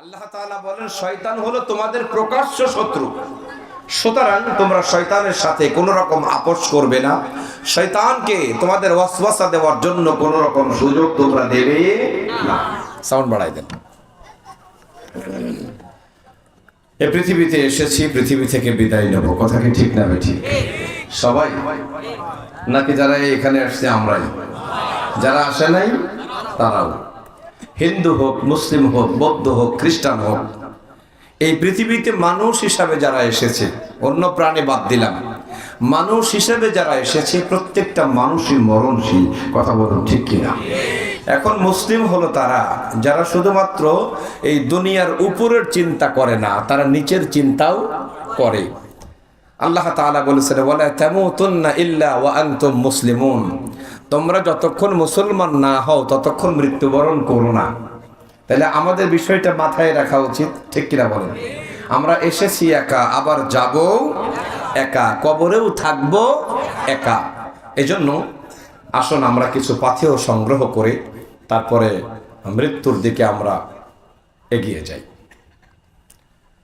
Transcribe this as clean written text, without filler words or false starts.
আল্লাহ তাআলা বলেন শয়তান হলো তোমাদের প্রকাশ্য শত্রু, সুতরাং তোমরা শয়তানের সাথে কোনো রকম আপোষ করবে না। শয়তানকে তোমাদের ওয়াসওয়াসা দেওয়ার জন্য কোনো রকম সুযোগ তোমরা দেবে না। সাউন্ড বাড়াই দেন। এই পৃথিবীতে এসেছি, পৃথিবী থেকে বিদায় নেব, কথা কি ঠিক না ঠিক? সবাই নাকি যারা এখানে আসছে আমরাই? যারা আসে নাই তারাও, হিন্দু হোক, মুসলিম হোক, বৌদ্ধ হোক, খ্রিস্টান হোক, এই পৃথিবীতে মানুষ হিসাবে যারা এসেছে, অন্য প্রাণী বাদ দিলাম, মানুষ হিসাবে যারা এসেছে প্রত্যেকটা মানুষই মরণশীল, কথা বলুন ঠিক কিনা? এখন মুসলিম হলো তারা যারা শুধুমাত্র এই দুনিয়ার উপরের চিন্তা করে না, তারা নিচের চিন্তাও করে। আল্লাহ তাআলা বলেছেন ওয়ালা তামুতুন্না ইল্লা ওয়া আনতুম মুসলিমুন, তোমরা যতক্ষণ মুসলমান না হও ততক্ষণ মৃত্যুবরণ করো না। তাহলে আমাদের বিষয়টা মাথায় রাখা উচিত, ঠিক কিনা বলেন? আমরা এসেছি একা, আবার যাব একা, কবরেও থাকবো একা। এজন্য আসুন আমরা কিছু পাথেয় সংগ্রহ করে তারপরে মৃত্যুর দিকে আমরা এগিয়ে যাই।